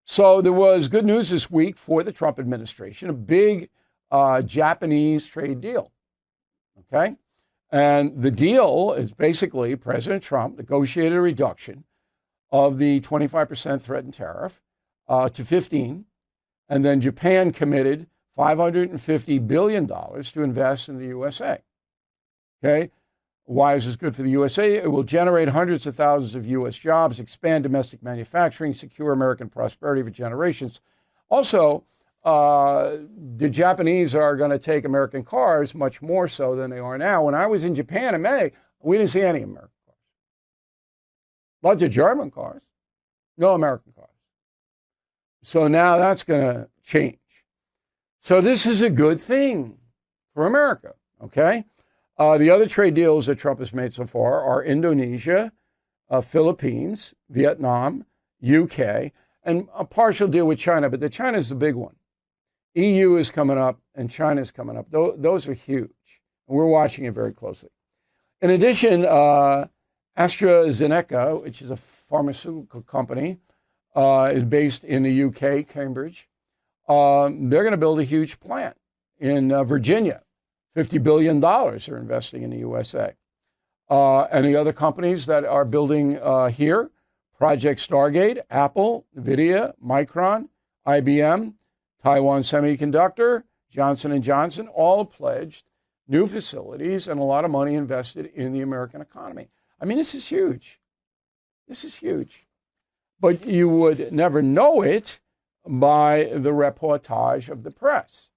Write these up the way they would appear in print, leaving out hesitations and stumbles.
So there was good news this week for the Trump administration, a big Japanese trade deal. Okay. And the deal is basically President Trump negotiated a reduction of the 25% threatened tariff to 15. And then Japan committed $550 billion to invest in the USA. Okay. Why is this good for the USA? It will generate hundreds of thousands of U.S. jobs, expand domestic manufacturing, secure American prosperity for generations. Also, the Japanese are going to take American cars much more so than they are now. When I was in Japan in May, we didn't see any American cars. Lots of German cars, no American cars. So now that's going to change. So this is a good thing for America, okay? The other trade deals that Trump has made so far are Indonesia, Philippines, Vietnam, UK, and a partial deal with China, but China is the big one. EU is coming up and China is coming up. Those are huge, and we're watching it very closely. In addition, AstraZeneca, which is a pharmaceutical company, is based in the UK, Cambridge. They're going to build a huge plant in Virginia. $50 billion they're investing in the USA. And the other companies that are building here, Project Stargate, Apple, NVIDIA, Micron, IBM, Taiwan Semiconductor, Johnson & Johnson, all pledged new facilities and a lot of money invested in the American economy. I mean, this is huge. This is huge. But you would never know it by the reportage of the press.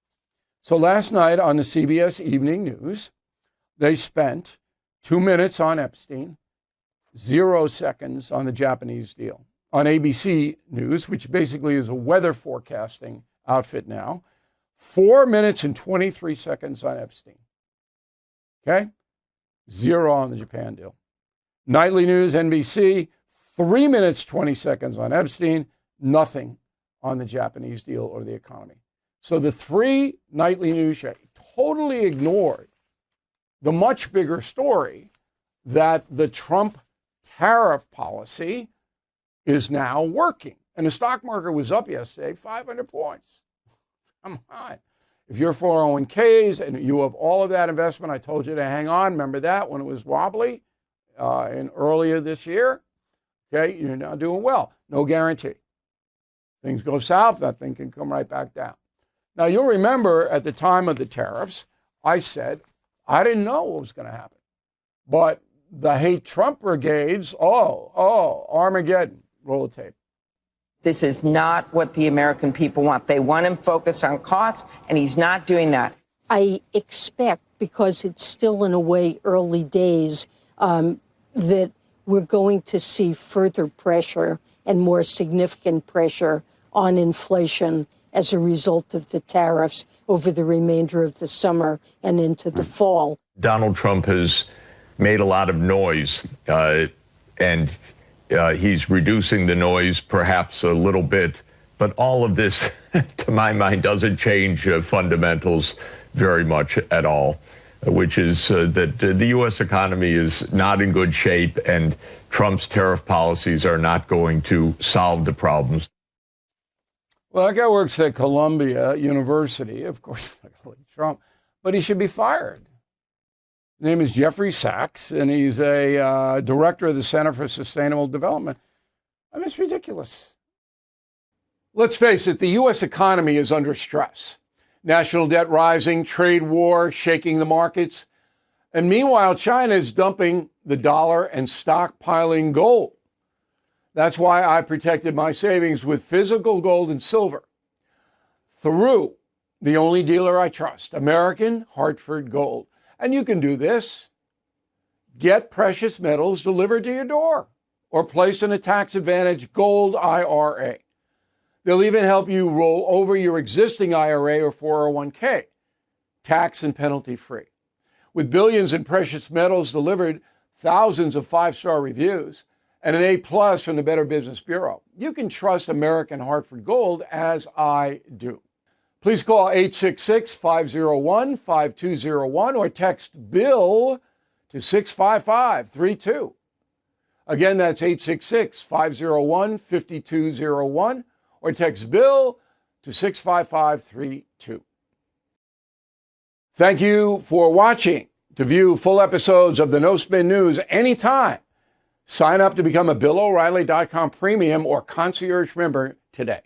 So last night on the CBS Evening News, they spent 2 minutes on Epstein, 0 seconds on the Japanese deal. On ABC News, which basically is a weather forecasting outfit now, 4 minutes and 23 seconds on Epstein. Okay? 0 on the Japan deal. Nightly News, NBC, 3 minutes, 20 seconds on Epstein, nothing on the Japanese deal or the economy. So the 3 nightly news shows totally ignored the much bigger story that the Trump tariff policy is now working. And the stock market was up yesterday, 500 points. Come on. If you're 401ks and you have all of that investment, I told you to hang on. Remember that when it was wobbly earlier this year? Okay, you're now doing well. No guarantee. Things go south, that thing can come right back down. Now, you'll remember at the time of the tariffs, I said, I didn't know what was going to happen. But the hate Trump brigades, Armageddon, roll the tape. This is not what the American people want. They want him focused on costs, and he's not doing that. I expect, because it's still in a way early days, that we're going to see further pressure and more significant pressure on inflation as a result of the tariffs over the remainder of the summer and into the fall. Donald Trump has made a lot of noise, and he's reducing the noise perhaps a little bit. But all of this, to my mind, doesn't change fundamentals very much at all, which is that the U.S. economy is not in good shape, and Trump's tariff policies are not going to solve the problems. Well, that guy works at Columbia University, of course, like Trump, but he should be fired. His name is Jeffrey Sachs, and he's a director of the Center for Sustainable Development. I mean, it's ridiculous. Let's face it, the U.S. economy is under stress. National debt rising, trade war shaking the markets. And meanwhile, China is dumping the dollar and stockpiling gold. That's why I protected my savings with physical gold and silver through the only dealer I trust, American Hartford Gold. And you can do this. Get precious metals delivered to your door or place in a tax-advantaged gold IRA. They'll even help you roll over your existing IRA or 401k, tax and penalty free. With billions in precious metals delivered, thousands of 5-star reviews, and an A+ from the Better Business Bureau, you can trust American Hartford Gold as I do. Please call 866-501-5201 or text BILL to 65532. Again, that's 866-501-5201. or text BILL to 65532. Thank you for watching. To view full episodes of the No Spin News anytime, sign up to become a BillO'Reilly.com premium or concierge member today.